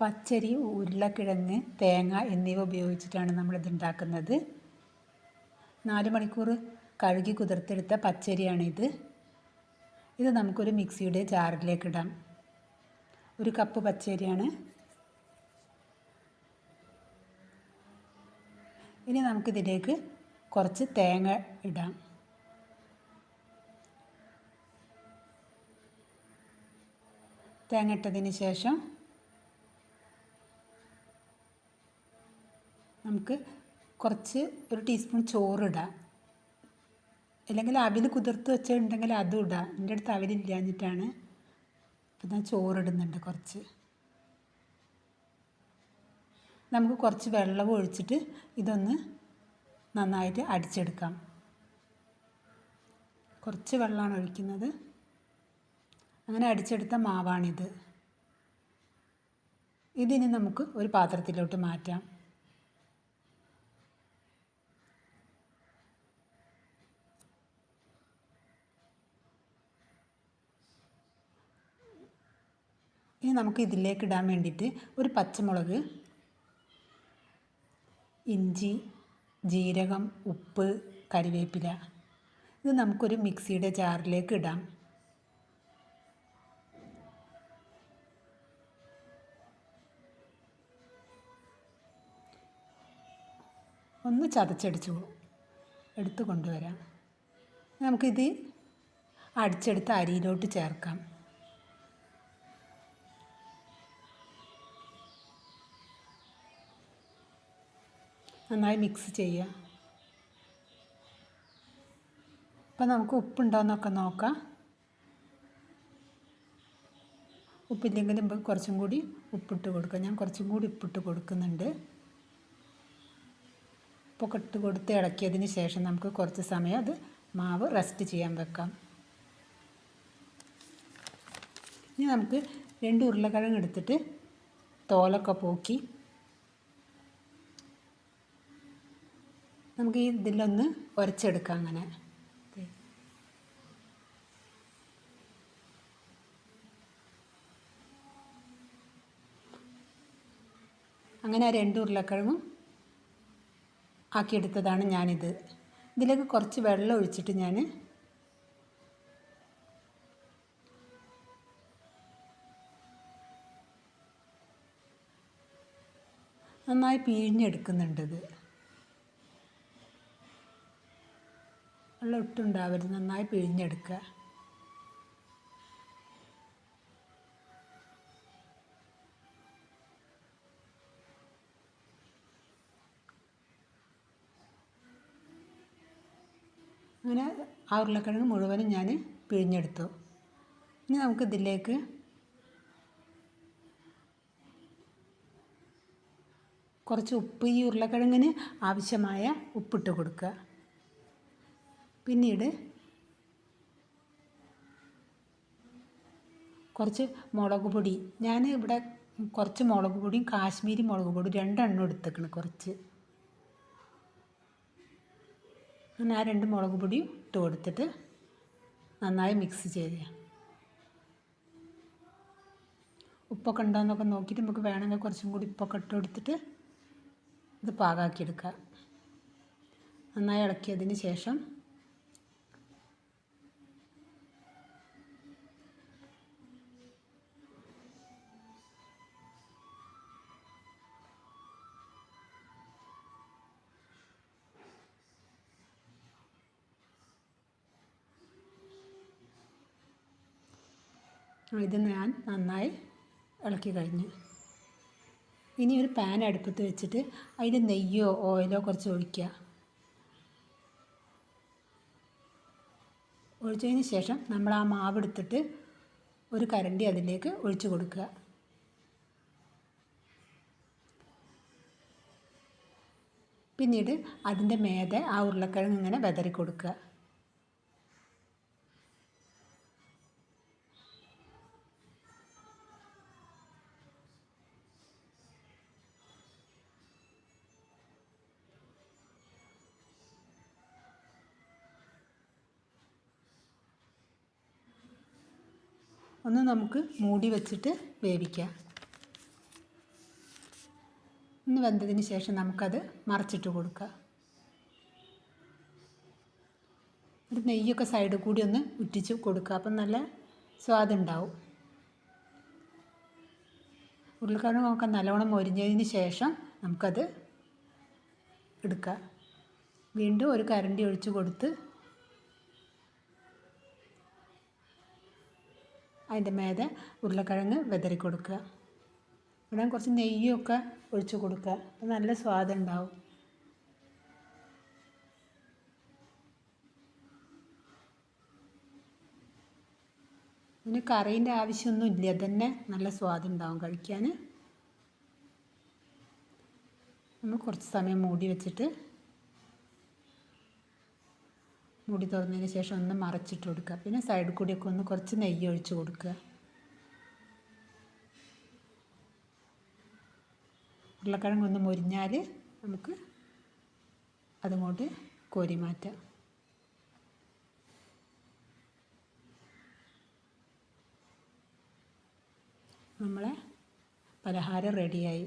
പച്ചരി, ഉരുളക്കിഴങ്ങ്, തേങ്ങ എന്നിവ ഉപയോഗിച്ചിട്ടാണ് നമ്മളിത് ഉണ്ടാക്കുന്നത്. 4 മണിക്കൂർ കഴുകി കുതിർത്തെടുത്ത പച്ചരിയാണിത്. ഇത് നമുക്കൊരു മിക്സിയുടെ ജാറിലേക്ക് ഇടാം. 1 കപ്പ് പച്ചരിയാണ്. ഇനി നമുക്കിതിലേക്ക് കുറച്ച് തേങ്ങ ഇടാം. തേങ്ങ ഇട്ടതിന് ശേഷം നമുക്ക് കുറച്ച് 1 ടീസ്പൂൺ ചോറിടാം. അല്ലെങ്കിൽ അവിൽ കുതിർത്ത് വെച്ചിട്ടുണ്ടെങ്കിൽ അതും ഇടാം. എൻ്റെ അടുത്ത് അവിലില്ലാഞ്ഞിട്ടാണ്. അപ്പോൾ ഞാൻ ചോറിടുന്നുണ്ട് കുറച്ച്. നമുക്ക് കുറച്ച് വെള്ളം ഒഴിച്ചിട്ട് ഇതൊന്ന് നന്നായിട്ട് അടിച്ചെടുക്കാം. കുറച്ച് വെള്ളമാണ് ഒഴിക്കുന്നത്. അങ്ങനെ അടിച്ചെടുത്ത മാവാണിത്. ഇതിനി നമുക്ക് ഒരു പാത്രത്തിലോട്ട് മാറ്റാം. ഇനി നമുക്ക് ഇതിലേക്ക് ഇടാൻ വേണ്ടിയിട്ട് 1 പച്ചമുളക്, ഇഞ്ചി, ജീരകം, ഉപ്പ്, കറിവേപ്പില ഇത് നമുക്കൊരു മിക്സിയുടെ ജാറിലേക്ക് ഇടാം. ഒന്ന് ചതച്ചടിച്ച് എടുത്ത് കൊണ്ടുവരാം. നമുക്കിത് അടിച്ചെടുത്ത അരിയിലോട്ട് ചേർക്കാം. നന്നായി മിക്സ് ചെയ്യുക. അപ്പോൾ നമുക്ക് ഉപ്പുണ്ടോയെന്നൊക്കെ നോക്കാം. ഉപ്പില്ലെങ്കിലും കുറച്ചും കൂടി ഉപ്പിട്ട് കൊടുക്കാം. ഞാൻ കുറച്ചും കൂടി ഉപ്പിട്ട് കൊടുക്കുന്നുണ്ട്. ഉപ്പൊക്കെ ഇട്ട് കൊടുത്ത് ഇളക്കിയതിന് ശേഷം നമുക്ക് കുറച്ച് സമയം അത് മാവ് റെസ്റ്റ് ചെയ്യാൻ വെക്കാം. ഇനി നമുക്ക് 2 ഉരുളക്കിഴങ്ങ് എടുത്തിട്ട് തോലൊക്കെ പോക്കി നമുക്ക് ഇതിലൊന്ന് ഉരച്ചെടുക്കാം. അങ്ങനെ 2 ഉരുളക്കിഴങ്ങും ആക്കിയെടുത്തതാണ് ഞാനിത്. ഇതിലേക്ക് കുറച്ച് വെള്ളം ഒഴിച്ചിട്ട് ഞാൻ നന്നായി പിഴിഞ്ഞെടുക്കുന്നുണ്ട്. വെള്ളം ഇട്ടുണ്ടാവരുത്, നന്നായി പിഴിഞ്ഞെടുക്കുക. അങ്ങനെ ആ ഉരുളക്കിഴങ്ങ് മുഴുവനും ഞാൻ പിഴിഞ്ഞെടുത്തു. ഇനി നമുക്കിതിലേക്ക് കുറച്ച് ഉപ്പ്, ഈ ഉരുളക്കിഴങ്ങിന് ആവശ്യമായ ഉപ്പിട്ട് കൊടുക്കുക. പിന്നീട് കുറച്ച് മുളക് പൊടി, ഞാൻ ഇവിടെ കുറച്ച് മുളക് പൊടിയും കാശ്മീരി മുളക് പൊടി 2 എണ്ണം എടുത്തേക്കണ് കുറച്ച്. അങ്ങനെ ആ 2 മുളക് പൊടിയും ഇട്ട് കൊടുത്തിട്ട് നന്നായി മിക്സ് ചെയ്യുക. ഉപ്പൊക്കെ ഉണ്ടോയെന്നൊക്കെ നോക്കിയിട്ട് നമുക്ക് വേണമെങ്കിൽ കുറച്ചും കൂടി ഉപ്പൊക്കെ ഇട്ട് കൊടുത്തിട്ട് ഇത് പാകമാക്കിയെടുക്കുക. നന്നായി ഇളക്കിയതിന് ശേഷം ഇത് ഞാൻ നന്നായി ഇളക്കി കഴിഞ്ഞു. ഇനി ഒരു പാൻ അടുപ്പത്ത് വെച്ചിട്ട് അതിൽ നെയ്യോ ഓയിലോ കുറച്ച് ഒഴിക്കുക. ഒഴിച്ചതിന് ശേഷം നമ്മൾ ആ മാവ് എടുത്തിട്ട് ഒരു കരണ്ടി അതിലേക്ക് ഒഴിച്ചു കൊടുക്കുക. പിന്നീട് അതിൻ്റെ മേതെ ആ ഉരുളക്കിഴങ്ങ് ഇങ്ങനെ വിതറി കൊടുക്കുക. ഒന്ന് നമുക്ക് മൂടി വെച്ചിട്ട് വേവിക്കാം. ഒന്ന് വെന്തതിന് ശേഷം നമുക്കത് മറിച്ചിട്ട് കൊടുക്കുക. ഒരു നെയ്യൊക്കെ സൈഡിൽ കൂടി ഒന്ന് ഉറ്റിച്ച് കൊടുക്കുക. അപ്പം നല്ല സ്വാദുണ്ടാവും. ഉരുളക്കിഴങ്ങൊക്കെ നല്ലോണം മൊരിഞ്ഞതിന് ശേഷം നമുക്കത് എടുക്കുക. വീണ്ടും ഒരു കരണ്ടി ഒഴിച്ച് കൊടുത്ത് അതിൻ്റെ മേലെ ഉരുളക്കിഴങ്ങ് വിതറി കൊടുക്കുക. ഇവിടെ കുറച്ച് നെയ്യൊക്കെ ഒഴിച്ച് കൊടുക്കുക. അപ്പോൾ നല്ല സ്വാദുണ്ടാവും. ഇതിന് കറീൻ്റെ ആവശ്യമൊന്നുമില്ല, തന്നെ നല്ല സ്വാദുണ്ടാവും കഴിക്കാൻ. നമ്മൾ കുറച്ച് സമയം മൂടി വെച്ചിട്ട് മൂടി തുറന്നതിന് ശേഷം ഒന്ന് മറച്ചിട്ട് കൊടുക്കുക. പിന്നെ സൈഡിൽ കൂടിയൊക്കെ ഒന്ന് കുറച്ച് നെയ്യ് ഒഴിച്ച് കൊടുക്കുക. ഉരുളക്കിഴങ്ങ് ഒന്ന് മൊരിഞ്ഞാൽ നമുക്ക് അതങ്ങോട്ട് കോരി മാറ്റാം. നമ്മളെ പലഹാരം റെഡിയായി.